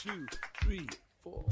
two, three, four.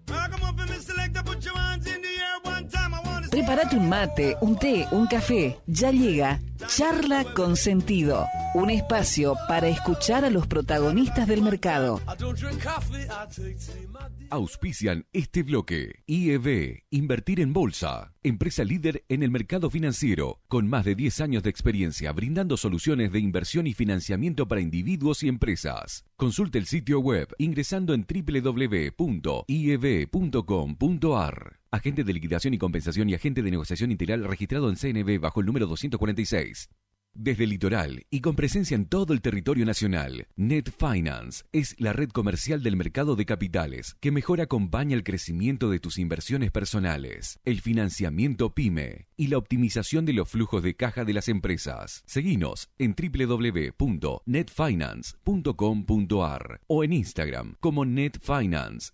Ragamuffin, Mr. Selector, put your hands in the air one time. I wanna see. Prepárate un mate, un té, un café. Ya llega Charla con Sentido, un espacio para escuchar a los protagonistas del mercado. I don't drink coffee, I take tea, my dear. Auspician este bloque. IEB, Invertir en Bolsa, empresa líder en el mercado financiero, con más de 10 años de experiencia brindando soluciones de inversión y financiamiento para individuos y empresas. Consulte el sitio web ingresando en www.ieb.com.ar. Agente de liquidación y compensación y agente de negociación integral registrado en CNB bajo el número 246. Desde el litoral y con presencia en todo el territorio nacional, Net Finance es la red comercial del mercado de capitales que mejor acompaña el crecimiento de tus inversiones personales, el financiamiento PYME y la optimización de los flujos de caja de las empresas. Seguinos en www.netfinance.com.ar o en Instagram como netfinance_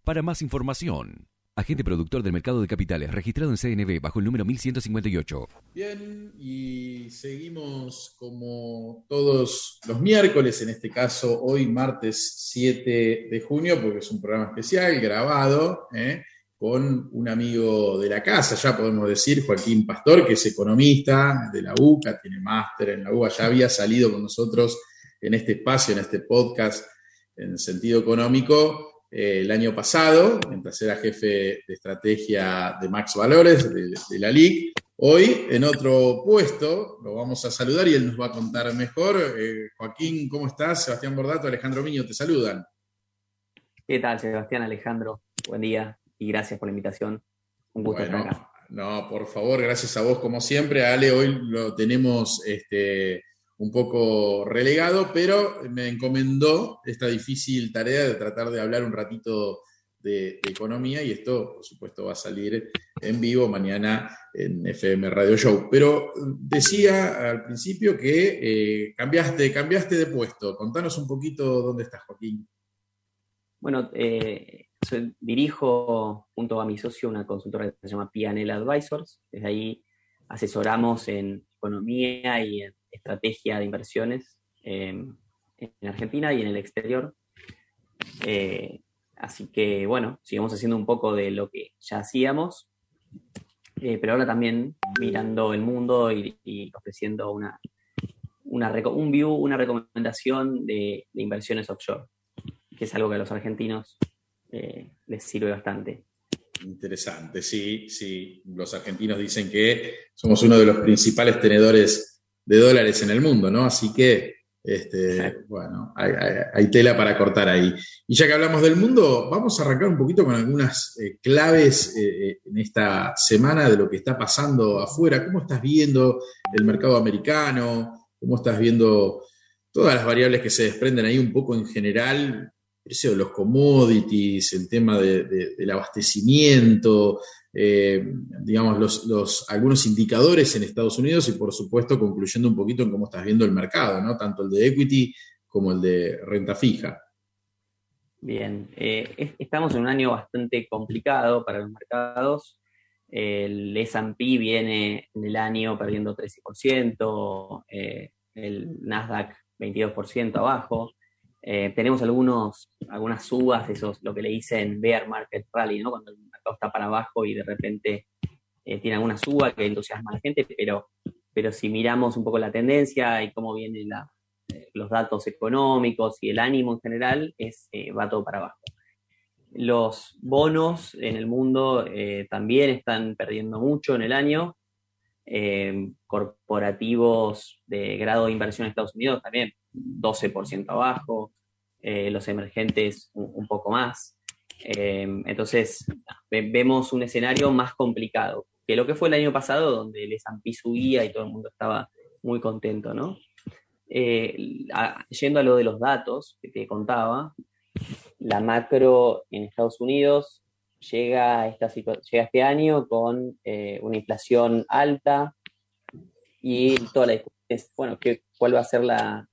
para más información. Agente productor del mercado de capitales, registrado en CNB bajo el número 1158. Bien, y seguimos como todos los miércoles, en este caso hoy martes 7 de junio, porque es un programa especial grabado con un amigo de la casa, ya podemos decir, Joaquín Pastor, que es economista de la UCA, tiene máster en la UCA, ya había salido con nosotros en este espacio, en este podcast en sentido económico, el año pasado, mientras era jefe de estrategia de Max Valores, de la LIC. Hoy, en otro puesto, lo vamos a saludar y él nos va a contar mejor. Joaquín, ¿cómo estás? Sebastián Bordato, Alejandro Miño, te saludan. ¿Qué tal, Sebastián, Alejandro? Buen día y gracias por la invitación. Un gusto estar acá. No, por favor, gracias a vos como siempre. A Ale hoy lo tenemos un poco relegado, pero me encomendó esta difícil tarea de tratar de hablar un ratito de economía, y esto, por supuesto, va a salir en vivo mañana en FM Radio Show. Pero decía al principio que cambiaste de puesto. Contanos un poquito dónde estás, Joaquín. Bueno, dirijo junto a mi socio una consultora que se llama P&L Advisors. Desde ahí asesoramos en economía y en estrategia de inversiones en Argentina y en el exterior. Así que, bueno, sigamos haciendo un poco de lo que ya hacíamos, pero ahora también mirando el mundo y ofreciendo una recomendación de inversiones offshore, que es algo que a los argentinos les sirve bastante. Interesante, sí. Los argentinos dicen que somos uno de los principales tenedores de dólares en el mundo, ¿no? Así que, bueno, hay tela para cortar ahí. Y ya que hablamos del mundo, vamos a arrancar un poquito con algunas claves en esta semana de lo que está pasando afuera. ¿Cómo estás viendo el mercado americano? ¿Cómo estás viendo todas las variables que se desprenden ahí un poco en general? El precio de los commodities, el tema del abastecimiento, digamos, algunos indicadores en Estados Unidos y, por supuesto, concluyendo un poquito en cómo estás viendo el mercado, ¿no? Tanto el de equity como el de renta fija. Bien, estamos en un año bastante complicado para los mercados. El S&P viene en el año perdiendo 13%, el Nasdaq 22% abajo. Tenemos algunas subas, lo que le dicen bear market rally, ¿no? Cuando el mercado está para abajo y de repente tiene alguna suba que entusiasma a la gente, pero si miramos un poco la tendencia y cómo vienen los datos económicos y el ánimo en general, va todo para abajo. Los bonos en el mundo también están perdiendo mucho en el año. Corporativos de grado de inversión en Estados Unidos también 12% abajo, los emergentes un poco más. Entonces vemos un escenario más complicado que lo que fue el año pasado, donde el S&P subía y todo el mundo estaba muy contento, ¿no? Yendo a lo de los datos que te contaba, la macro en Estados Unidos llega este año con una inflación alta y toda la discusión es, bueno, ¿cuál va a ser la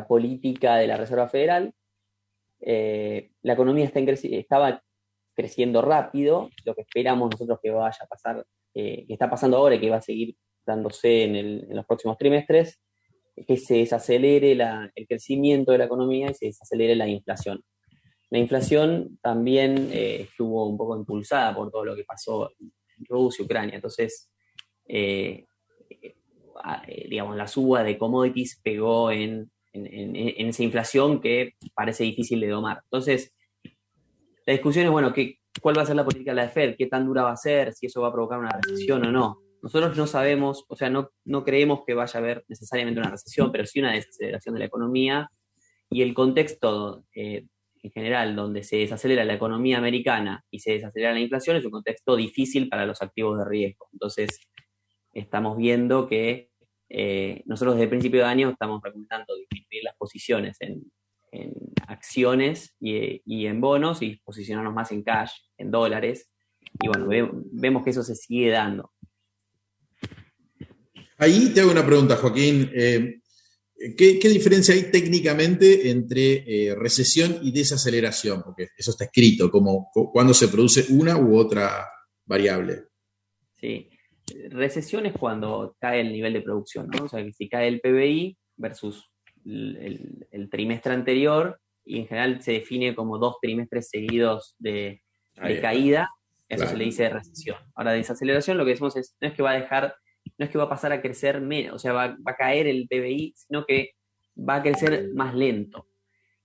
política de la Reserva Federal? La economía estaba creciendo rápido, lo que esperamos nosotros que vaya a pasar, que está pasando ahora y que va a seguir dándose en los próximos trimestres, que se desacelere el crecimiento de la economía y se desacelere la inflación. La inflación también estuvo un poco impulsada por todo lo que pasó en Rusia y Ucrania. Entonces, digamos, la suba de commodities pegó en esa inflación que parece difícil de domar. Entonces, la discusión es, bueno, ¿cuál va a ser la política de la Fed? ¿Qué tan dura va a ser? ¿Si eso va a provocar una recesión o no? Nosotros no sabemos, o sea, no creemos que vaya a haber necesariamente una recesión, pero sí una desaceleración de la economía. Y el contexto en general donde se desacelera la economía americana y se desacelera la inflación es un contexto difícil para los activos de riesgo. Entonces, estamos viendo que nosotros desde el principio de año estamos recomendando disminuir las posiciones en acciones y en bonos y posicionarnos más en cash, en dólares. Y bueno, vemos que eso se sigue dando. Ahí te hago una pregunta, Joaquín. ¿Qué diferencia hay técnicamente entre recesión y desaceleración? Porque eso está escrito, como cuando se produce una u otra variable. Sí. Recesión es cuando cae el nivel de producción, ¿no? O sea, que si cae el PBI versus el trimestre anterior, y en general se define como 2 trimestres seguidos de caída, eso claro. Se le dice recesión. Ahora, desaceleración, lo que decimos es, no es que va a pasar a crecer menos, o sea, va a caer el PBI, sino que va a crecer más lento.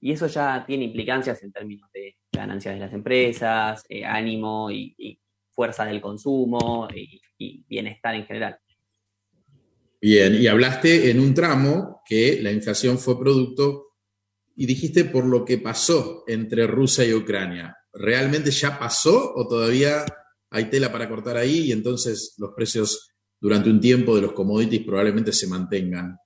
Y eso ya tiene implicancias en términos de ganancias de las empresas, ánimo y fuerza del consumo y bienestar en general. Bien, y hablaste en un tramo que la inflación fue producto, y dijiste por lo que pasó entre Rusia y Ucrania. ¿Realmente ya pasó o todavía hay tela para cortar ahí y entonces los precios durante un tiempo de los commodities probablemente se mantengan?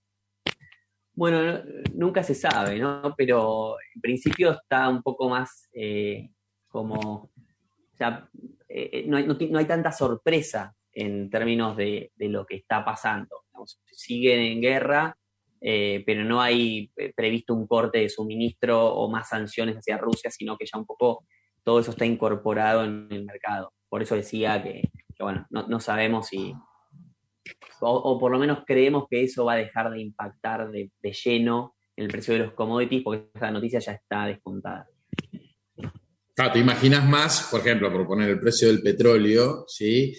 Bueno, nunca se sabe, ¿no? Pero en principio está un poco más como... O sea, no hay tanta sorpresa en términos de lo que está pasando. Digamos, siguen en guerra, pero no hay previsto un corte de suministro o más sanciones hacia Rusia, sino que ya un poco todo eso está incorporado en el mercado. Por eso decía que bueno, no sabemos si... O por lo menos creemos que eso va a dejar de impactar de lleno en el precio de los commodities, porque esa noticia ya está descontada. Claro, te imaginas más, por ejemplo, por poner el precio del petróleo, ¿sí?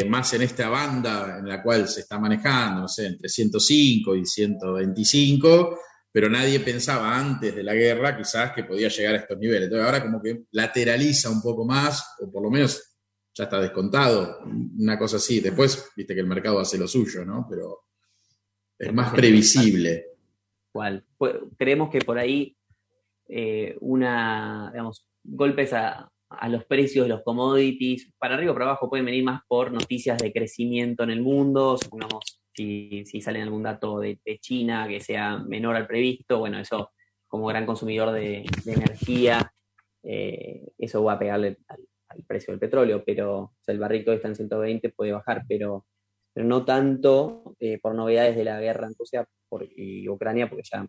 Más en esta banda en la cual se está manejando, no sé, entre 105 y 125, pero nadie pensaba antes de la guerra quizás que podía llegar a estos niveles. Entonces ahora como que lateraliza un poco más, o por lo menos ya está descontado, una cosa así. Después, viste que el mercado hace lo suyo, ¿no? Pero es más previsible. ¿Cuál? Creemos que por ahí digamos, golpes a los precios de los commodities, para arriba o para abajo, pueden venir más por noticias de crecimiento en el mundo. Supongamos, si sale algún dato de China que sea menor al previsto, bueno, eso como gran consumidor de energía, eso va a pegarle al precio del petróleo, pero o sea, el barril que hoy está en 120 puede bajar, pero no tanto por novedades de la guerra en Rusia y Ucrania, porque ya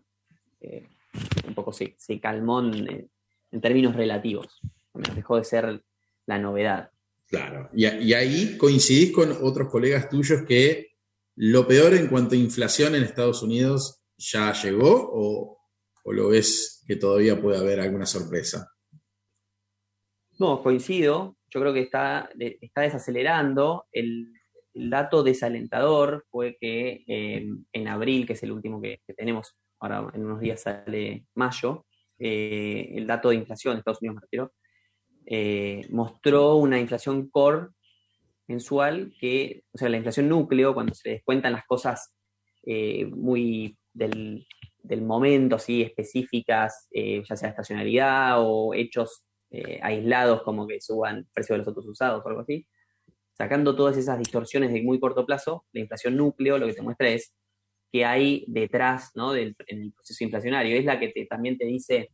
un poco se calmó en términos relativos. Dejó de ser la novedad. Claro, y ahí coincidís con otros colegas tuyos que lo peor en cuanto a inflación en Estados Unidos ya llegó, o lo ves que todavía puede haber alguna sorpresa? No, coincido. Yo creo que está desacelerando. El dato desalentador fue que en abril, que es el último que tenemos, ahora en unos días sale mayo, el dato de inflación de Estados Unidos, me refiero, mostró una inflación core mensual o sea, la inflación núcleo, cuando se descuentan las cosas muy del momento, así, específicas, ya sea estacionalidad o hechos aislados como que suban el precio de los autos usados o algo así, sacando todas esas distorsiones de muy corto plazo, la inflación núcleo lo que te muestra es que hay detrás, ¿no? en el proceso inflacionario. Es la que también te dice, de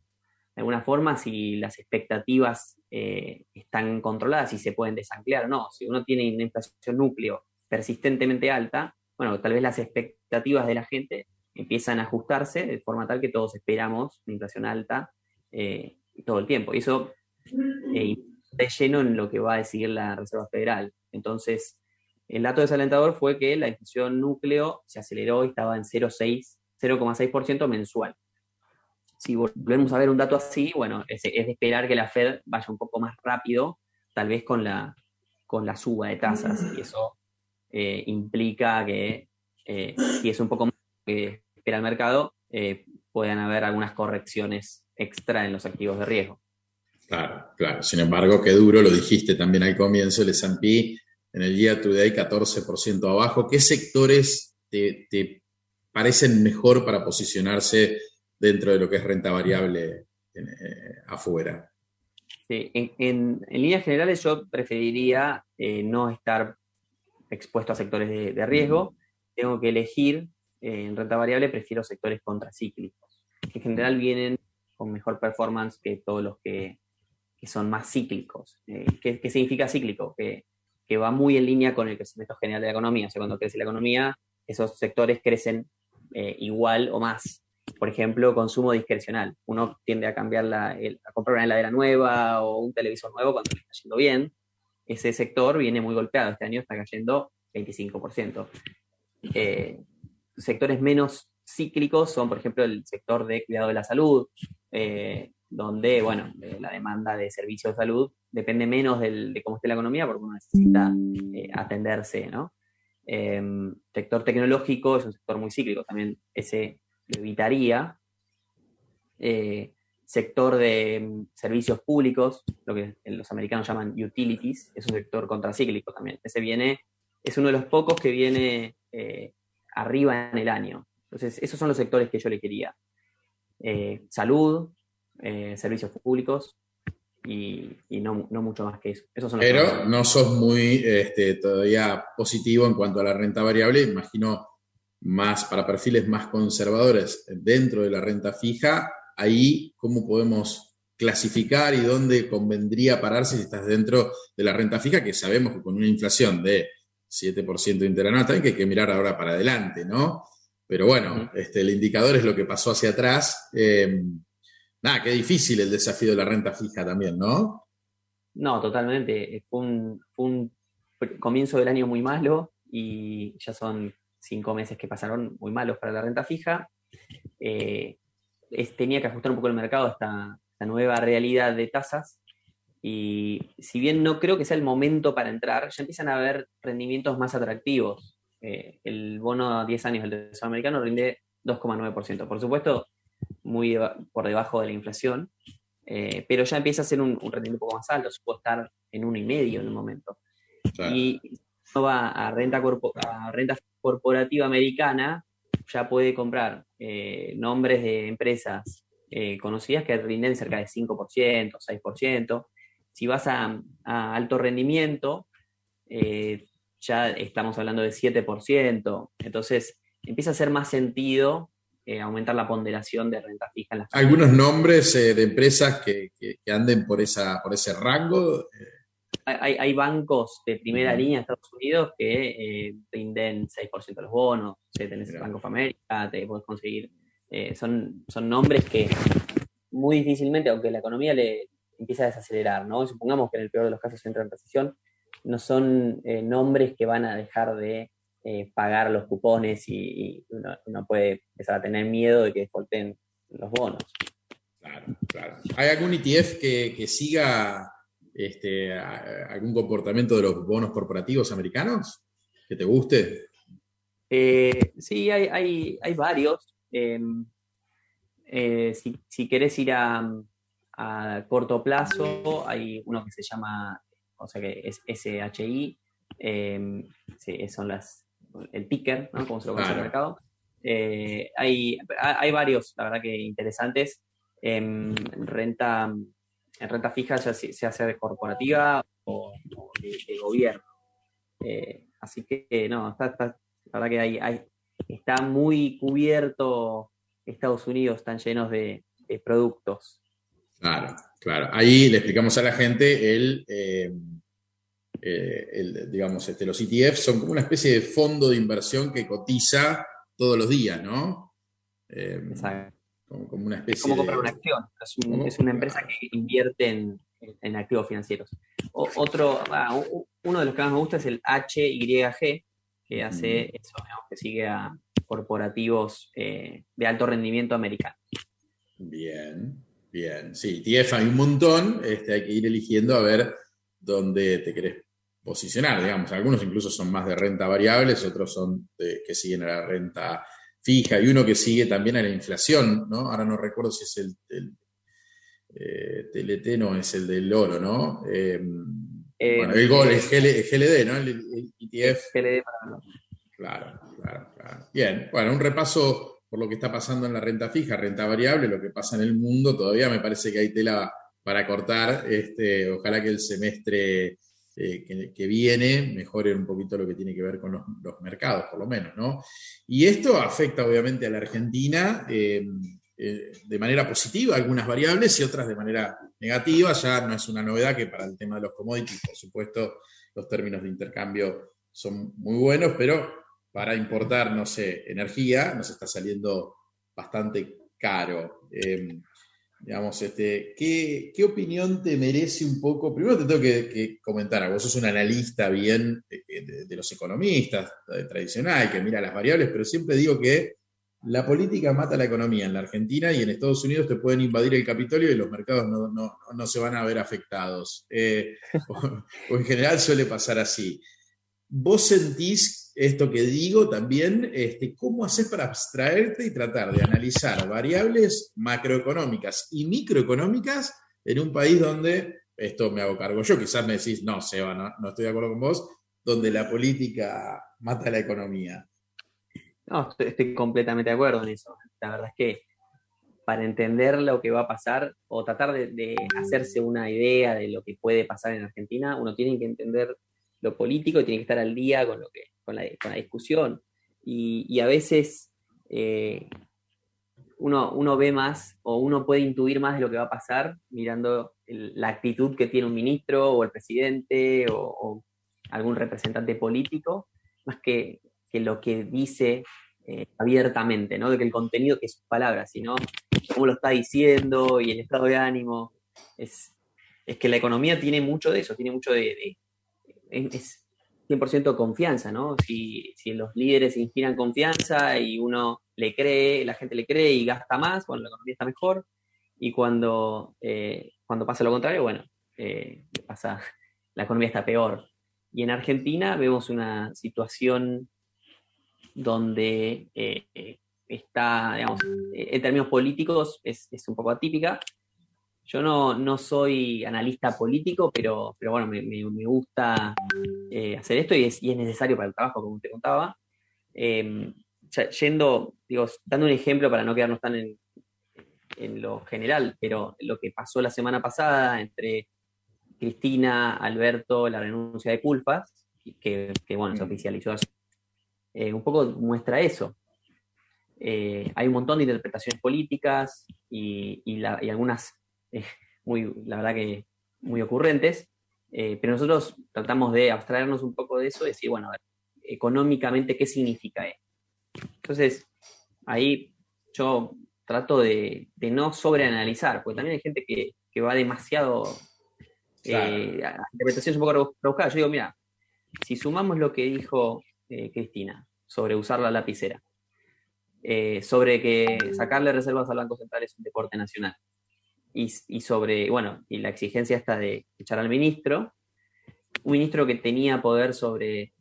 alguna forma, si las expectativas están controladas y se pueden desanclear o no. Si uno tiene una inflación núcleo persistentemente alta, bueno, tal vez las expectativas de la gente empiezan a ajustarse de forma tal que todos esperamos una inflación alta todo el tiempo. Y eso de lleno en lo que va a decidir la Reserva Federal. Entonces, el dato desalentador fue que la inflación núcleo se aceleró y estaba en 0,6, 0,6% mensual. Si volvemos a ver un dato así, bueno, es de esperar que la Fed vaya un poco más rápido, tal vez con la suba de tasas, y eso implica que si es un poco más que espera el mercado, puedan haber algunas correcciones extra en los activos de riesgo. Claro, claro. Sin embargo, qué duro, lo dijiste también al comienzo, el S&P en el year to date 14% abajo. ¿Qué sectores te parecen mejor para posicionarse dentro de lo que es renta variable afuera? Sí, en líneas generales yo preferiría no estar expuesto a sectores de riesgo. Tengo que elegir, en renta variable prefiero sectores contracíclicos, que en general vienen con mejor performance que todos los que son más cíclicos. ¿Qué significa cíclico? Que va muy en línea con el crecimiento general de la economía. O sea, cuando crece la economía, esos sectores crecen igual o más. Por ejemplo, consumo discrecional. Uno tiende a cambiar a comprar una heladera nueva o un televisor nuevo cuando le está yendo bien. Ese sector viene muy golpeado. Este año está cayendo 25%. Sectores menos cíclicos son, por ejemplo, el sector de cuidado de la salud, donde, bueno, la demanda de servicios de salud depende menos de cómo esté la economía, porque uno necesita atenderse, ¿no? Sector tecnológico es un sector muy cíclico, también ese lo evitaría. Sector de servicios públicos, lo que los americanos llaman utilities, es un sector contracíclico también. Es uno de los pocos que viene arriba en el año. Entonces, esos son los sectores que yo le quería. Salud, servicios públicos y no mucho más que eso. Esos son los Pero no sos muy todavía positivo en cuanto a la renta variable, imagino más para perfiles más conservadores dentro de la renta fija. Ahí, ¿cómo podemos clasificar y dónde convendría pararse si estás dentro de la renta fija? Que sabemos que con una inflación de 7% interanual también que hay que mirar ahora para adelante, ¿no? Pero bueno, el indicador es lo que pasó hacia atrás. Nada, qué difícil el desafío de la renta fija también, ¿no? No, totalmente. Fue un comienzo del año muy malo y ya son 5 meses que pasaron muy malos para la renta fija. Tenía que ajustar un poco el mercado a esta nueva realidad de tasas, y si bien no creo que sea el momento para entrar, ya empiezan a haber rendimientos más atractivos. El bono a 10 años del Tesoro americano rinde 2,9%. Por supuesto, muy por debajo de la inflación, pero ya empieza a ser un rendimiento un poco más alto. Puede estar en 1,5 en un momento. Claro. Y uno va a renta corporativa americana, ya puede comprar nombres de empresas conocidas que rinden cerca de 5%, 6%. Si vas a alto rendimiento, ya estamos hablando de 7%. Entonces, empieza a hacer más sentido aumentar la ponderación de renta fija en las familias. ¿Algunos nombres de empresas que anden por ese rango? Hay bancos de primera línea de Estados Unidos que rinden 6% de los bonos. Tenés el Bank of America, te podés conseguir. Son nombres que muy difícilmente, aunque la economía le empieza a desacelerar, ¿no? Supongamos que en el peor de los casos entra en recesión, no son nombres que van a dejar de pagar los cupones y uno puede empezar a tener miedo de que defaulten los bonos. Claro, claro. ¿Hay algún ETF que siga algún comportamiento de los bonos corporativos americanos que te guste? Sí, hay varios. Si querés ir a corto plazo, hay uno que se llama, o sea que es SHI, sí, son el ticker, ¿no? Como se lo conoce en el mercado. Hay varios, la verdad que interesantes. En renta fija ya se hace de corporativa o de gobierno. Así que no, la verdad que está muy cubierto Estados Unidos, están llenos de productos. Claro, claro. Ahí le explicamos a la gente digamos, los ETF son como una especie de fondo de inversión que cotiza todos los días, ¿no? Exacto. Como una especie como comprar una acción. Es una empresa que invierte en activos financieros. Uno de los que más me gusta es el HYG, que hace eso, digamos, que sigue corporativos de alto rendimiento americanos. Bien, bien. Sí, ETF hay un montón, hay que ir eligiendo a ver dónde te querés posicionar, digamos. Algunos incluso son más de renta variable, otros son que siguen a la renta fija, y uno que sigue también a la inflación, ¿no? Ahora no recuerdo si es el TLT, no, es el del oro, ¿no? Bueno, el GOL, el GLD, ¿no? El ETF. GLD Claro. Bien, bueno, un repaso por lo que está pasando en la renta fija, renta variable, lo que pasa en el mundo. Todavía me parece que hay tela para cortar. Ojalá que el semestre que viene mejore un poquito lo que tiene que ver con los mercados, por lo menos, ¿no? Y esto afecta obviamente a la Argentina de manera positiva, algunas variables, y otras de manera negativa. Ya no es una novedad que para el tema de los commodities, por supuesto, los términos de intercambio son muy buenos, pero para importar, no sé, energía nos está saliendo bastante caro. Digamos, ¿qué opinión te merece un poco? Primero te tengo que comentar, vos sos un analista bien de los economistas tradicional, que mira las variables, pero siempre digo que la política mata la economía en la Argentina, y en Estados Unidos te pueden invadir el Capitolio y los mercados no se van a ver afectados. O en general suele pasar así. ¿Vos sentís esto que digo también? ¿Cómo haces para abstraerte y tratar de analizar variables macroeconómicas y microeconómicas en un país donde, esto me hago cargo yo, quizás me decís, no, Seba, no estoy de acuerdo con vos, donde la política mata la economía? No, estoy completamente de acuerdo en eso. La verdad es que para entender lo que va a pasar o tratar de hacerse una idea de lo que puede pasar en Argentina, uno tiene que entender lo político y tiene que estar al día con la discusión. Y a veces uno ve más o uno puede intuir más de lo que va a pasar mirando la actitud que tiene un ministro o el presidente o algún representante político, más que lo que dice abiertamente, ¿no? De que el contenido, que sus palabras, sino cómo lo está diciendo y el estado de ánimo. Es que la economía tiene mucho de eso, tiene mucho es 100% confianza, ¿no? Si los líderes inspiran confianza y uno le cree, la gente le cree y gasta más, bueno, la economía está mejor. Y cuando pasa lo contrario, bueno, la economía está peor. Y en Argentina vemos una situación donde está, digamos, en términos políticos es un poco atípica. Yo no soy analista político, pero bueno, me gusta hacer esto y es necesario para el trabajo, como te contaba. Dando un ejemplo para no quedarnos tan en lo general, pero lo que pasó la semana pasada entre Cristina, Alberto, la renuncia de Culfas, que bueno, se oficializó así. Un poco muestra eso. Hay un montón de interpretaciones políticas y algunas la verdad que muy ocurrentes, pero nosotros tratamos de abstraernos un poco de eso y decir, bueno, a ver, económicamente, ¿qué significa esto? Entonces, ahí yo trato de no sobreanalizar, porque también hay gente que va demasiado Claro. a interpretaciones un poco rebuscadas. Yo digo, mira, si sumamos lo que dijo Cristina sobre usar la lapicera, sobre que sacarle reservas al Banco Central es un deporte nacional, y sobre, bueno, y la exigencia esta de echar al ministro, un ministro que tenía poder sobre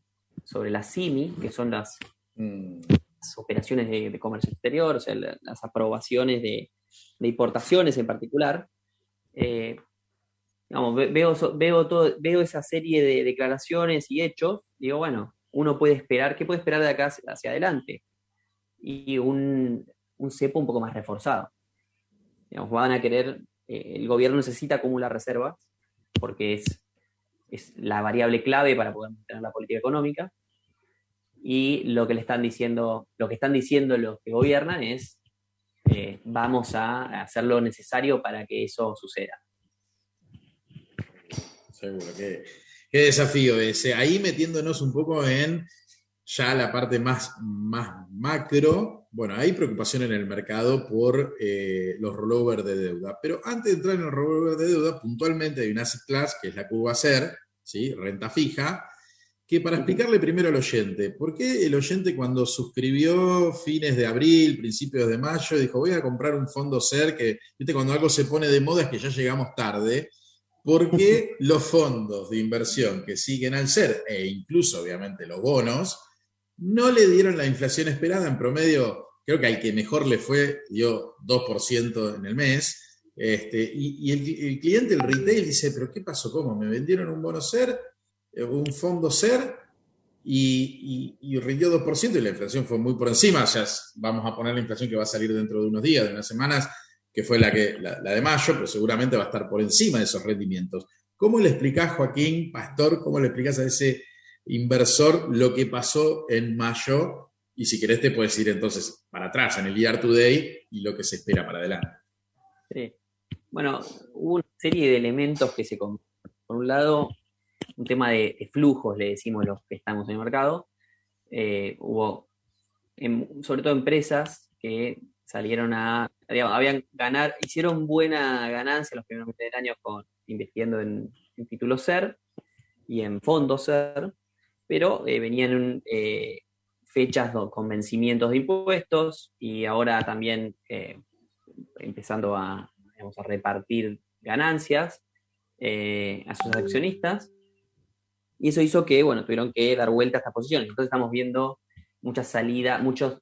la CIMI, que son las operaciones de comercio exterior, o sea, las aprobaciones de importaciones en particular. Veo esa serie de declaraciones y hechos, digo, bueno, uno puede esperar, ¿qué puede esperar de acá hacia adelante? Y un cepo un poco más reforzado. Digamos, van a querer, el gobierno necesita acumular reservas, porque es la variable clave para poder mantener la política económica, y lo que están diciendo los que gobiernan es vamos a hacer lo necesario para que eso suceda. Seguro, qué desafío ese. Ahí metiéndonos un poco en ya la parte más macro, bueno, hay preocupación en el mercado por los rollovers de deuda, pero antes de entrar en el rollover de deuda, puntualmente hay una asset class, que es la que va a ser, ¿sí? Renta fija, que para explicarle primero al oyente, ¿por qué el oyente cuando suscribió fines de abril, principios de mayo, dijo voy a comprar un fondo SER, que viste cuando algo se pone de moda es que ya llegamos tarde? ¿Por qué los fondos de inversión que siguen al SER, e incluso obviamente los bonos, no le dieron la inflación esperada? En promedio, creo que al que mejor le fue dio 2% en el mes, y el cliente, el retail, dice, ¿pero qué pasó? ¿Cómo? ¿Me vendieron un bono SER, un fondo SER, y rindió 2%, y la inflación fue muy por encima? Ya vamos a poner la inflación que va a salir dentro de unos días, de unas semanas, que fue la de mayo, pero seguramente va a estar por encima de esos rendimientos. ¿Cómo le explicás, Joaquín Pastor, cómo le explicás a ese inversor lo que pasó en mayo? Y si querés te puedes ir entonces para atrás en el year to day y lo que se espera para adelante. Sí. Bueno, hubo una serie de elementos que se combinaron. Por un lado, un tema de flujos, le decimos los que estamos en el mercado. Hubo, sobre todo empresas que salieron hicieron buena ganancia los primeros meses del año invirtiendo en títulos SER y en fondos SER, pero venían fechas con vencimientos de impuestos y ahora también empezando a repartir ganancias a sus accionistas, y eso hizo que, tuvieron que dar vuelta a estas posiciones. Entonces estamos viendo muchas salidas, muchos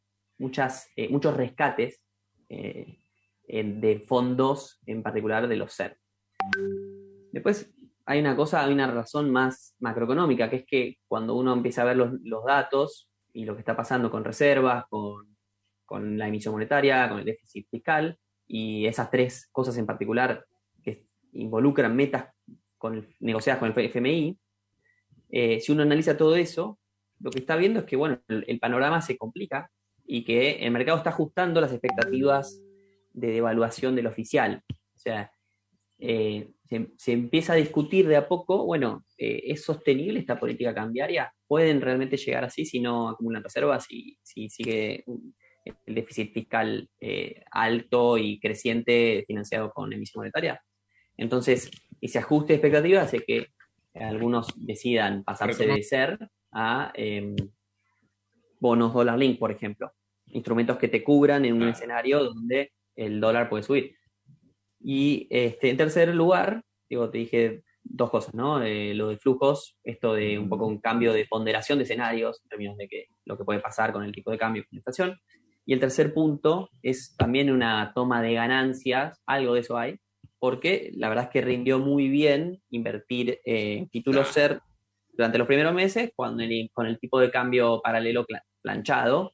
rescates de fondos, en particular de los SER. Después hay una razón más macroeconómica, que es que cuando uno empieza a ver los datos y lo que está pasando con reservas, con la emisión monetaria, con el déficit fiscal, y esas tres cosas en particular que involucran metas negociadas con el FMI, si uno analiza todo eso, lo que está viendo es que el panorama se complica y que el mercado está ajustando las expectativas de devaluación del oficial. O sea, se empieza a discutir de a poco, ¿es sostenible esta política cambiaria? ¿Pueden realmente llegar así si no acumulan reservas, si sigue el déficit fiscal alto y creciente financiado con emisión monetaria? Entonces, ese ajuste de expectativas hace que algunos decidan pasarse de SER a bonos dólar link, por ejemplo. Instrumentos que te cubran en un escenario donde el dólar puede subir. Y en tercer lugar, te dije dos cosas, ¿no? Lo de flujos, esto de un poco un cambio de ponderación de escenarios en términos de lo que puede pasar con el tipo de cambio con la inflación. Y el tercer punto es también una toma de ganancias, algo de eso hay, porque la verdad es que rindió muy bien invertir en títulos SER durante los primeros meses, con el tipo de cambio paralelo planchado,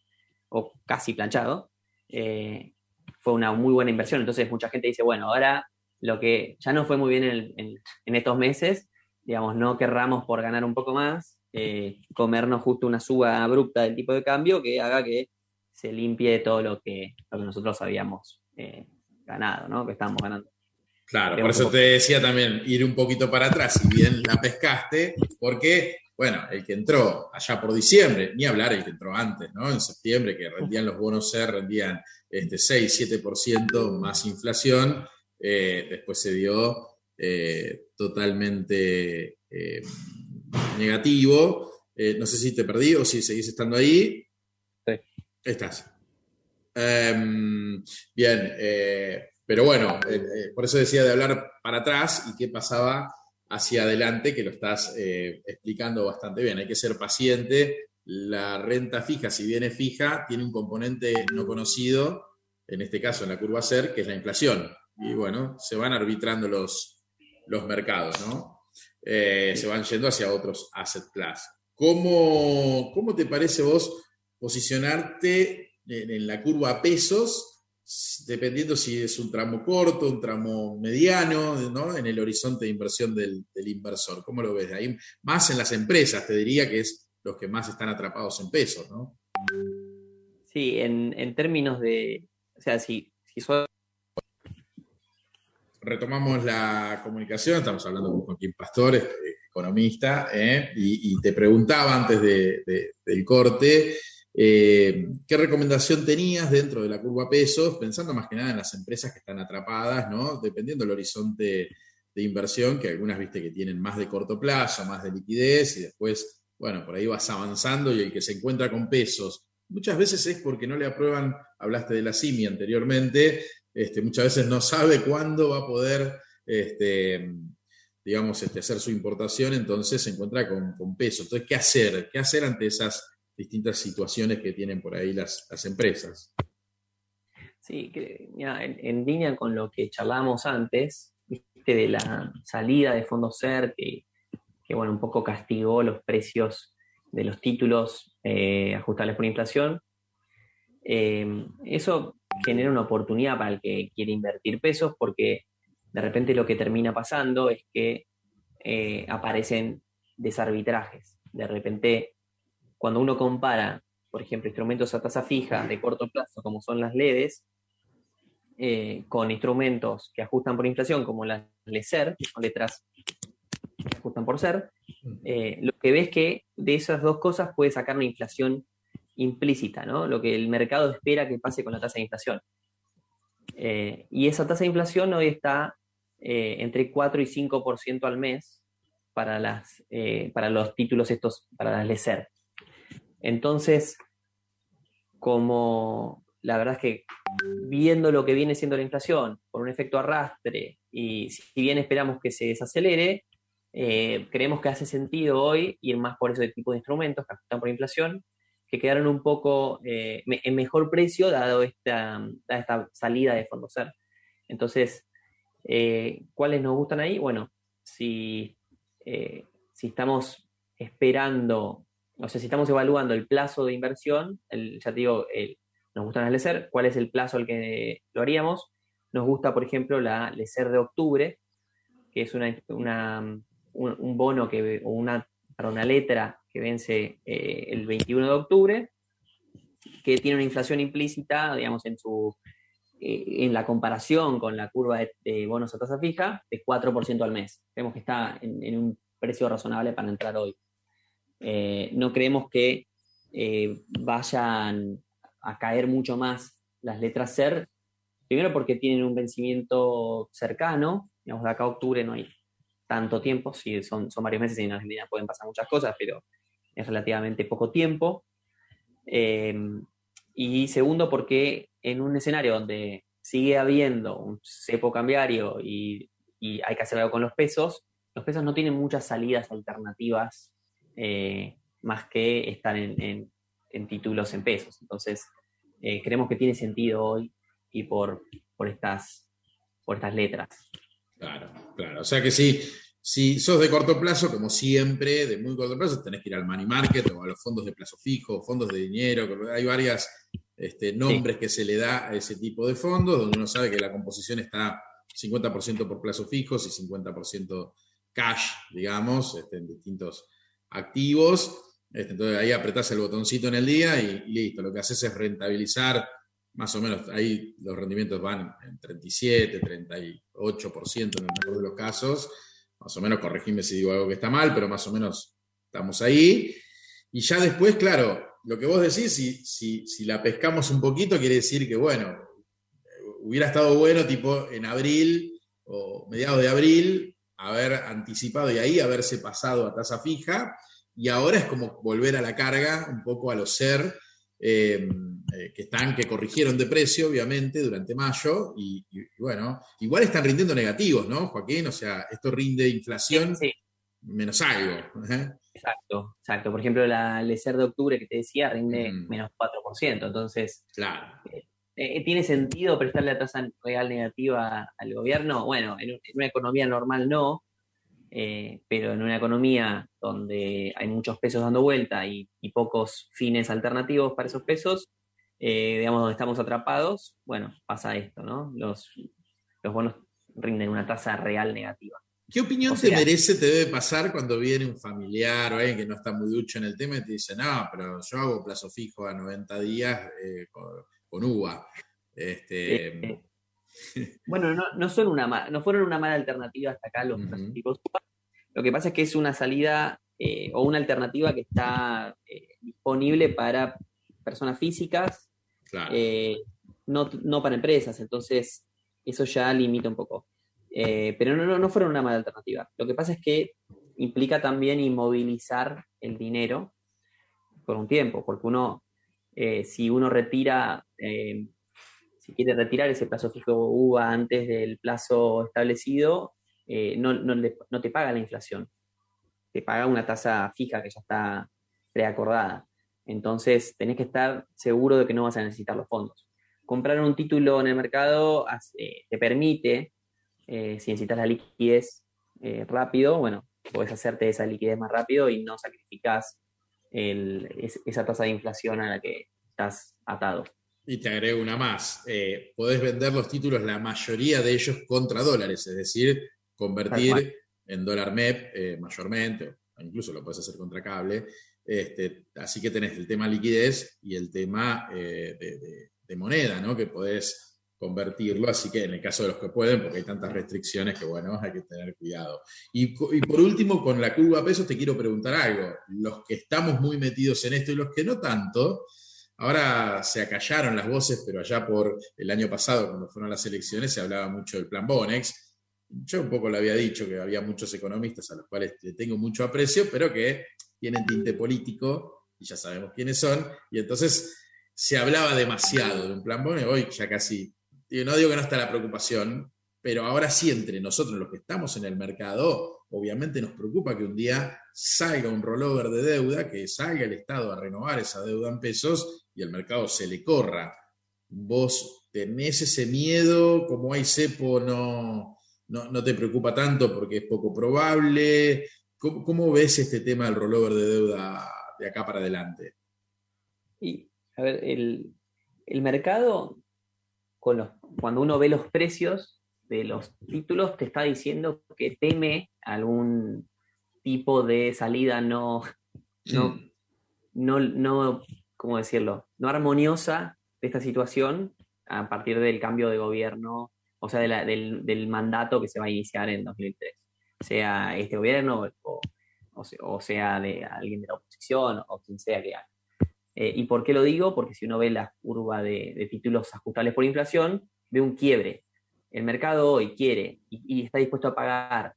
o casi planchado, fue una muy buena inversión. Entonces mucha gente dice, ahora lo que ya no fue muy bien en estos meses, no querramos por ganar un poco más, comernos justo una suba abrupta del tipo de cambio que haga que se limpie todo lo que nosotros habíamos ganado, ¿no? Que estábamos ganando. Claro, por eso te decía también ir un poquito para atrás, si bien la pescaste, porque, el que entró allá por diciembre, ni hablar el que entró antes, ¿no? En septiembre, que rendían los bonos SER, rendían 6-7% más inflación, después se dio totalmente negativo. No sé si te perdí o si seguís estando ahí. Sí. Estás. Bien, pero por eso decía de hablar para atrás y qué pasaba hacia adelante, que lo estás explicando bastante bien. Hay que ser paciente. La renta fija, si bien es fija, tiene un componente no conocido, en este caso en la curva SER, que es la inflación. Y se van arbitrando los mercados, ¿no? Se van yendo hacia otros asset class. ¿Cómo te parece vos posicionarte en la curva a pesos, dependiendo si es un tramo corto, un tramo mediano, ¿no? En el horizonte de inversión del inversor? ¿Cómo lo ves? Ahí más en las empresas, te diría que es los que más están atrapados en pesos, ¿no? Sí, en términos de, si retomamos la comunicación, estamos hablando con Joaquín Pastor, economista, y te preguntaba antes del corte, ¿qué recomendación tenías dentro de la curva pesos, pensando más que nada en las empresas que están atrapadas, ¿no? Dependiendo del horizonte de inversión, que algunas viste que tienen más de corto plazo, más de liquidez, y después bueno, por ahí vas avanzando y el que se encuentra con pesos, muchas veces es porque no le aprueban, hablaste de la CIMI anteriormente, muchas veces no sabe cuándo va a poder, digamos, hacer su importación, entonces se encuentra con pesos. Entonces, ¿qué hacer? ¿Qué hacer ante esas distintas situaciones que tienen por ahí las empresas? Sí, mira, en línea con lo que charlábamos antes, ¿viste? De la salida de fondos SER, que bueno, un poco castigó los precios de los títulos ajustables por inflación. Eso genera una oportunidad para el que quiere invertir pesos, porque de repente lo que termina pasando es que aparecen desarbitrajes. De repente, cuando uno compara, por ejemplo, instrumentos a tasa fija de corto plazo, como son las LEDs, con instrumentos que ajustan por inflación, como las LESER, que son letras que ajustan por SER, lo que ves que de esas dos cosas puede sacar una inflación implícita, ¿no? Lo que el mercado espera que pase con la tasa de inflación. Y esa tasa de inflación hoy está entre 4 y 5% al mes para los títulos estos, para las LESER. Entonces, como la verdad es que viendo lo que viene siendo la inflación por un efecto arrastre, y si bien esperamos que se desacelere, creemos que hace sentido hoy ir más por ese tipo de instrumentos que ajustan por inflación, que quedaron un poco en mejor precio dado esta salida de fondos SER. Entonces, ¿cuáles nos gustan ahí? Bueno, si estamos esperando, o sea, si estamos evaluando el plazo de inversión, ya te digo, nos gustan las LESER, ¿cuál es el plazo al que lo haríamos? Nos gusta, por ejemplo, la LESER de octubre, que es un bono para una letra que vence el 21 de octubre, que tiene una inflación implícita, digamos, en la comparación con la curva de bonos a tasa fija, de 4% al mes. Creemos que está en un precio razonable para entrar hoy. No creemos que vayan a caer mucho más las letras SER, primero porque tienen un vencimiento cercano, digamos, de acá a octubre no hay tanto tiempo, sí, son varios meses y en Argentina pueden pasar muchas cosas, pero es relativamente poco tiempo. Y segundo, porque en un escenario donde sigue habiendo un cepo cambiario y hay que hacer algo con los pesos no tienen muchas salidas alternativas más que estar en títulos en pesos. Entonces, creemos que tiene sentido hoy y por estas letras. Claro, claro. O sea que si sos de corto plazo, como siempre, de muy corto plazo, tenés que ir al money market o a los fondos de plazo fijo, fondos de dinero. Hay varios nombres que se le da a ese tipo de fondos, donde uno sabe que la composición está 50% por plazo fijos y 50% cash, digamos, en distintos activos. Entonces ahí apretás el botoncito en el día y listo. Lo que haces es rentabilizar. Más o menos, ahí los rendimientos van en 37, 38% en el mejor de los casos. Más o menos, corregime si digo algo que está mal, pero más o menos estamos ahí. Y ya después, claro, lo que vos decís, si la pescamos un poquito, quiere decir que, bueno, hubiera estado bueno tipo en abril o mediados de abril haber anticipado y ahí haberse pasado a tasa fija. Y ahora es como volver a la carga un poco a los SER, que corrigieron de precio, obviamente, durante mayo, y bueno, igual están rindiendo negativos, ¿no, Joaquín? O sea, esto rinde inflación Sí. menos algo. Exacto. Por ejemplo, la LESER de octubre que te decía rinde menos 4%. Entonces, claro. ¿Tiene sentido prestarle la tasa real negativa al gobierno? Bueno, en una economía normal no, pero en una economía donde hay muchos pesos dando vuelta y pocos fines alternativos para esos pesos, digamos, donde estamos atrapados, bueno, pasa esto, ¿no? Los bonos rinden una tasa real negativa. ¿Qué opinión te debe pasar cuando viene un familiar o alguien que no está muy ducho en el tema y te dice, no, pero yo hago plazo fijo a 90 días con UVA? Bueno, no fueron una mala alternativa hasta acá los plazos fijos. Lo que pasa es que es una salida o una alternativa que está disponible para personas físicas, claro. No para empresas, entonces eso ya limita un poco. Pero no fueron una mala alternativa. Lo que pasa es que implica también inmovilizar el dinero por un tiempo, porque si uno retira, si quiere retirar ese plazo fijo UVA antes del plazo establecido, no te paga la inflación, te paga una tasa fija que ya está preacordada. Entonces tenés que estar seguro de que no vas a necesitar los fondos. Comprar un título en el mercado te permite, si necesitas la liquidez rápido, bueno, podés hacerte esa liquidez más rápido y no sacrificás esa tasa de inflación a la que estás atado. Y te agrego una más. Podés vender los títulos, la mayoría de ellos, contra dólares, es decir, convertir en dólar MEP mayormente, o incluso lo podés hacer contra cable. Así que tenés el tema liquidez y el tema de moneda, ¿no? Que podés convertirlo, así que en el caso de los que pueden, porque hay tantas restricciones que, bueno, hay que tener cuidado. Y por último, con la curva pesos te quiero preguntar algo. Los que estamos muy metidos en esto y los que no tanto, ahora se acallaron las voces, pero allá por el año pasado, cuando fueron las elecciones, se hablaba mucho del plan Bonex. Yo un poco le había dicho que había muchos economistas a los cuales le tengo mucho aprecio, pero que tienen tinte político, y ya sabemos quiénes son, y entonces se hablaba demasiado de un plan Bonex. Hoy ya casi, no digo que no está la preocupación, pero ahora sí, entre nosotros los que estamos en el mercado, obviamente nos preocupa que un día salga un rollover de deuda, que salga el Estado a renovar esa deuda en pesos y el mercado se le corra. ¿Vos tenés ese miedo? Como hay cepo, no te preocupa tanto porque es poco probable. ¿Cómo ves este tema del rollover de deuda de acá para adelante? Y, a ver, el mercado, cuando uno ve los precios de los títulos, te está diciendo que teme algún tipo de salida no ¿cómo decirlo? No armoniosa de esta situación a partir del cambio de gobierno, o sea, del mandato que se va a iniciar en 2003. Sea este gobierno o sea de alguien de la oposición o quien sea que haga. ¿Y por qué lo digo? Porque si uno ve la curva de títulos ajustables por inflación, ve un quiebre. El mercado hoy quiere y está dispuesto a pagar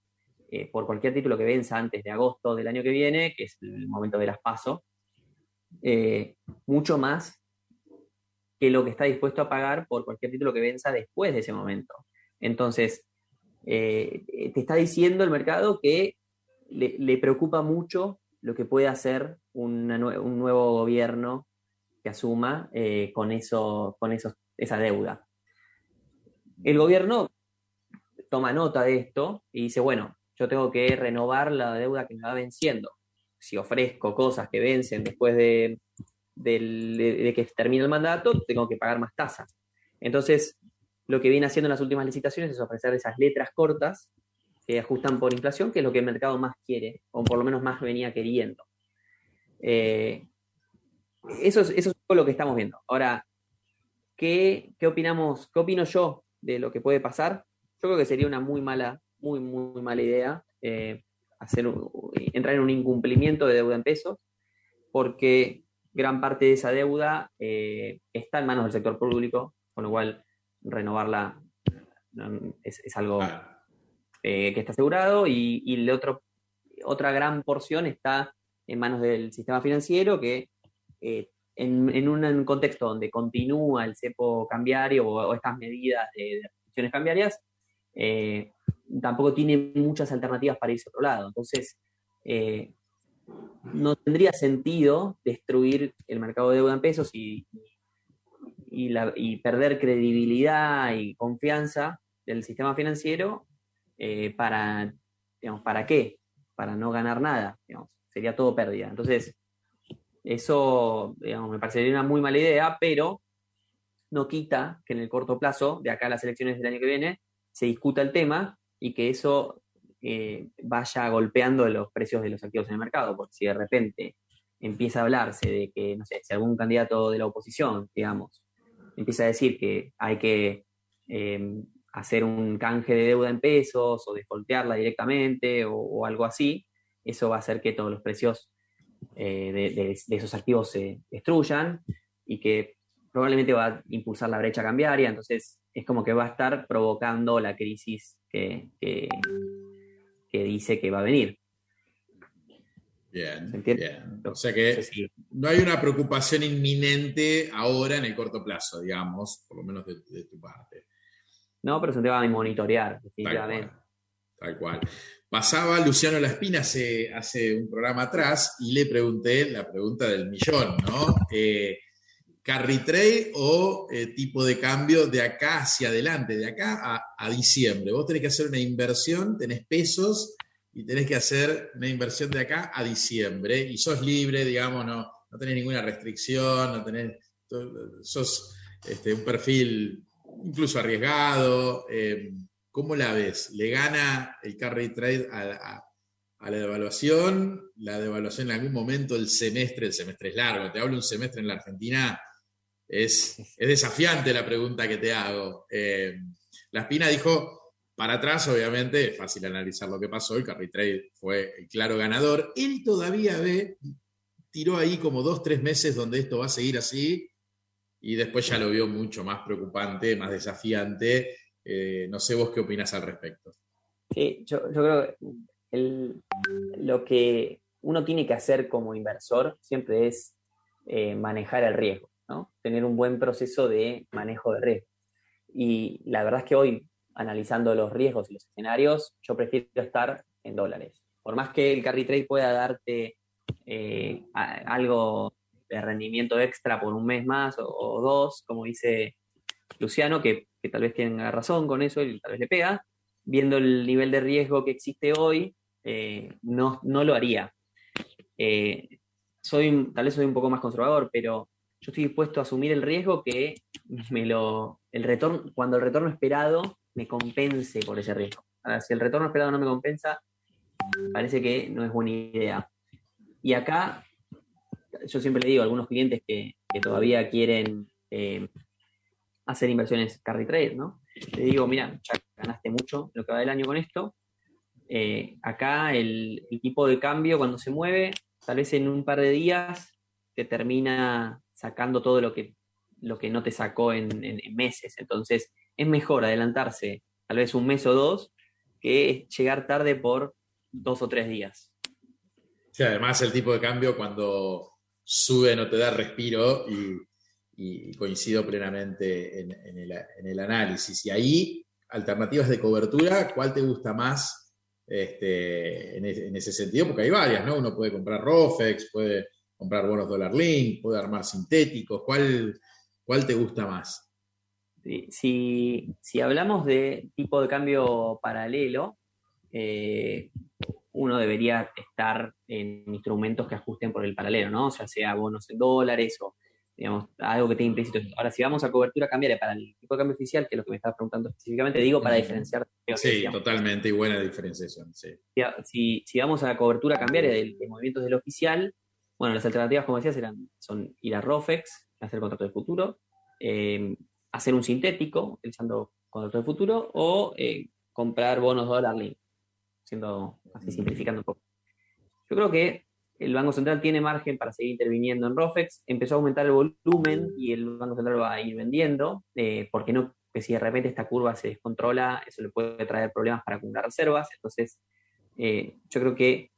por cualquier título que venza antes de agosto del año que viene, que es el momento de las PASO, mucho más que lo que está dispuesto a pagar por cualquier título que venza después de ese momento. Entonces, te está diciendo el mercado que le preocupa mucho lo que puede hacer un nuevo gobierno que asuma con esa deuda. El gobierno toma nota de esto y dice, bueno, yo tengo que renovar la deuda que me va venciendo. Si ofrezco cosas que vencen después de que termine el mandato, tengo que pagar más tasa. Entonces, lo que viene haciendo en las últimas licitaciones es ofrecer esas letras cortas que ajustan por inflación, que es lo que el mercado más quiere, o por lo menos más venía queriendo. Eso es lo que estamos viendo. Ahora, ¿qué opinamos? ¿Qué opino yo de lo que puede pasar? Yo creo que sería una muy mala idea entrar en un incumplimiento de deuda en pesos, porque gran parte de esa deuda está en manos del sector público, con lo cual renovarla es algo que está asegurado, y otra gran porción está en manos del sistema financiero, que en un contexto donde continúa el cepo cambiario o estas medidas de restricciones cambiarias, tampoco tiene muchas alternativas para irse a otro lado. Entonces, no tendría sentido destruir el mercado de deuda en pesos y perder credibilidad y confianza del sistema financiero ¿para qué? Para no ganar nada, sería todo pérdida. Entonces, eso, me parecería una muy mala idea, pero no quita que en el corto plazo, de acá a las elecciones del año que viene, se discuta el tema y que eso vaya golpeando los precios de los activos en el mercado, porque si de repente empieza a hablarse de que, no sé, si algún candidato de la oposición, digamos, empieza a decir que hay que hacer un canje de deuda en pesos o defaultearla directamente o algo así, eso va a hacer que todos los precios de esos activos se destruyan y que probablemente va a impulsar la brecha cambiaria. Entonces es como que va a estar provocando la crisis que dice que va a venir. Bien, ¿Se entiende? bien. No O sea sé que si- no hay una preocupación inminente ahora en el corto plazo, digamos, por lo menos de tu parte. No, pero es un tema de monitorear, Tal definitivamente. cual, tal cual. Pasaba Luciano Laspina hace un programa atrás y le pregunté la pregunta del millón, ¿no? ¿Carry trade o tipo de cambio de acá hacia adelante, de acá a diciembre? Vos tenés que hacer una inversión, tenés pesos y tenés que hacer una inversión de acá a diciembre y sos libre, digamos, no tenés ninguna restricción, no tenés, sos un perfil incluso arriesgado. ¿Cómo la ves? ¿Le gana el carry trade a la devaluación? La devaluación en algún momento, el semestre es largo, te hablo un semestre en la Argentina, es desafiante la pregunta que te hago. La Espina dijo, para atrás, obviamente, es fácil analizar lo que pasó, el carry trade fue el claro ganador. Él todavía tiró ahí como 2, 3 meses donde esto va a seguir así, y después ya lo vio mucho más preocupante, más desafiante. No sé vos qué opinás al respecto. Sí, yo creo que lo que uno tiene que hacer como inversor siempre es manejar el riesgo, ¿no? Tener un buen proceso de manejo de riesgo. Y la verdad es que hoy, analizando los riesgos y los escenarios, yo prefiero estar en dólares. Por más que el carry trade pueda darte algo de rendimiento extra por un mes más o dos, como dice Luciano, que tal vez tenga razón con eso y tal vez le pega, viendo el nivel de riesgo que existe hoy, no lo haría. Tal vez soy un poco más conservador, pero yo estoy dispuesto a asumir el riesgo que cuando el retorno esperado me compense por ese riesgo. Ahora, si el retorno esperado no me compensa, parece que no es buena idea. Y acá, yo siempre le digo a algunos clientes que todavía quieren hacer inversiones carry trade, ¿no? Le digo, mira, ya ganaste mucho en lo que va del año con esto. Acá el tipo de cambio cuando se mueve, tal vez en un par de días te termina sacando todo lo que no te sacó en meses. Entonces es mejor adelantarse tal vez un mes o dos que llegar tarde por 2 o 3 días. Sí, además el tipo de cambio cuando sube no te da respiro y coincido plenamente en el análisis. Y ahí, alternativas de cobertura, ¿cuál te gusta más en ese sentido? Porque hay varias, ¿no? Uno puede comprar ROFEX, puede comprar bonos dólar link, puede armar sintéticos. ¿Cuál te gusta más? Si hablamos de tipo de cambio paralelo, uno debería estar en instrumentos que ajusten por el paralelo, ¿no? O sea bonos en dólares o, digamos, algo que tenga implícito. Ahora, si vamos a cobertura cambiaria para el tipo de cambio oficial, que es lo que me estás preguntando específicamente, digo para diferenciar. Sí, totalmente, y buena diferenciación, sí. Si vamos a la cobertura cambiaria de movimientos del oficial, bueno, las alternativas, como decías, son ir a ROFEX, hacer contrato de futuro, hacer un sintético, utilizando contrato de futuro, o comprar bonos dólar link, siendo así simplificando un poco. Yo creo que el Banco Central tiene margen para seguir interviniendo en ROFEX, empezó a aumentar el volumen y el Banco Central va a ir vendiendo, porque no, que si de repente esta curva se descontrola, eso le puede traer problemas para acumular reservas. Entonces, yo creo que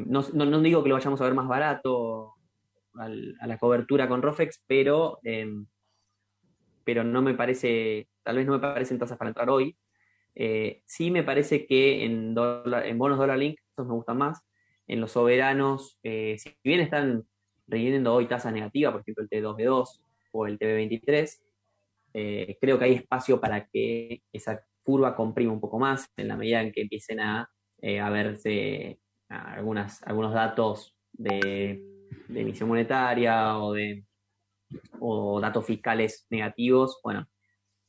no digo que lo vayamos a ver más barato a la cobertura con ROFEX, pero no me parece, tal vez no me parecen tasas para entrar hoy. Sí me parece que en bonos dólar link, esos me gustan más. En los soberanos, si bien están rindiendo hoy tasas negativas, por ejemplo el T2B2 o el TB23, creo que hay espacio para que esa curva comprima un poco más en la medida en que empiecen a verse algunos datos de emisión monetaria o datos fiscales negativos. Bueno,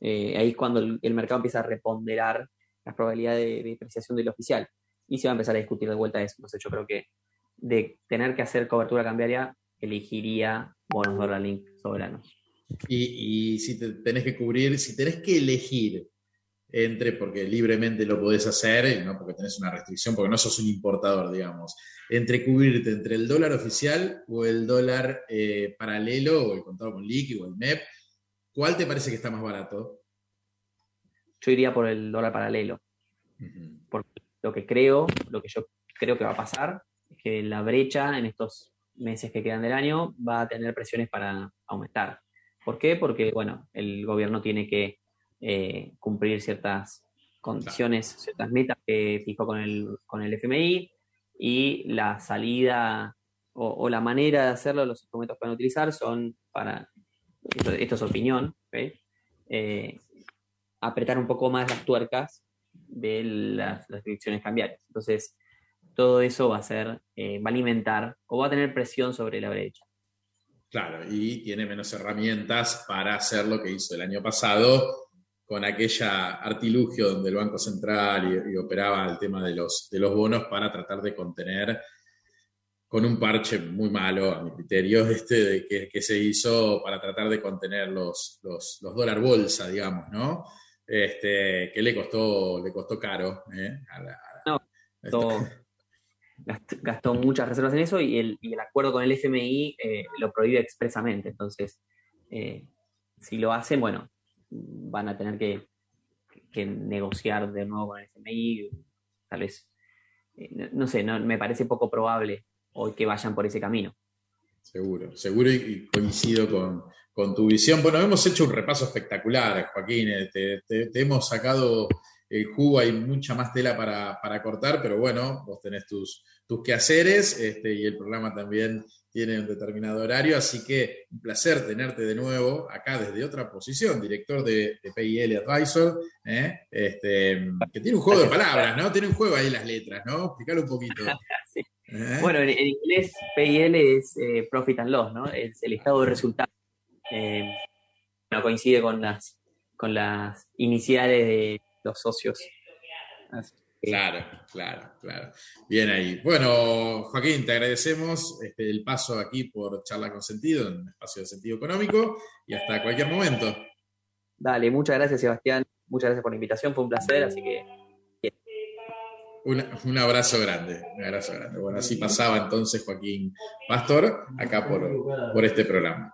ahí es cuando el mercado empieza a reponderar las probabilidades de depreciación del oficial y se va a empezar a discutir de vuelta eso. Entonces yo creo que de tener que hacer cobertura cambiaria, elegiría bonos dólar link soberanos. Y si te tenés que cubrir, si tenés que elegir porque libremente lo podés hacer, no porque tenés una restricción, porque no sos un importador, digamos, entre cubrirte entre el dólar oficial o el dólar paralelo o el contado con liqui o el MEP, ¿cuál te parece que está más barato? Yo iría por el dólar paralelo. Porque lo que yo creo que va a pasar es que la brecha en estos meses que quedan del año va a tener presiones para aumentar. ¿Por qué? Porque, bueno, el gobierno tiene que cumplir ciertas condiciones, ciertas metas que fijó con el FMI, y la salida o la manera de hacerlo, los instrumentos que van a utilizar son para, esto es opinión, ¿okay? Apretar un poco más las tuercas de las direcciones cambiarias. Entonces, todo eso va a alimentar o va a tener presión sobre la brecha. Claro, y tiene menos herramientas para hacer lo que hizo el año pasado con aquella artilugio donde el Banco Central y operaba el tema de los bonos para tratar de contener, con un parche muy malo, a mi criterio, que se hizo para tratar de contener los dólar bolsa, digamos, ¿no? Que le costó caro. Gastó muchas reservas en eso, y el acuerdo con el FMI lo prohíbe expresamente. Entonces, si lo hacen, bueno, van a tener que negociar de nuevo con el FMI, tal vez, no sé, me parece poco probable hoy que vayan por ese camino. Seguro, y coincido con tu visión. Bueno, hemos hecho un repaso espectacular, Joaquín, te hemos sacado el jugo, hay mucha más tela para cortar, pero bueno, vos tenés tus quehaceres, y el programa también tiene un determinado horario, así que un placer tenerte de nuevo acá desde otra posición, director de PIL Advisor, que tiene un juego de palabras, ¿no? Tiene un juego ahí las letras, ¿no? Explícalo un poquito. Sí. Bueno, en inglés PIL es Profit and Loss, ¿no? Es el estado de resultados. No coincide con las iniciales de los socios. Claro. Bien ahí. Bueno, Joaquín, te agradecemos el paso aquí por Charla con Sentido, en un espacio de sentido económico, y hasta cualquier momento. Dale, muchas gracias, Sebastián. Muchas gracias por la invitación, fue un placer, así que... Un abrazo grande. Bueno, así pasaba entonces Joaquín Pastor acá por este programa.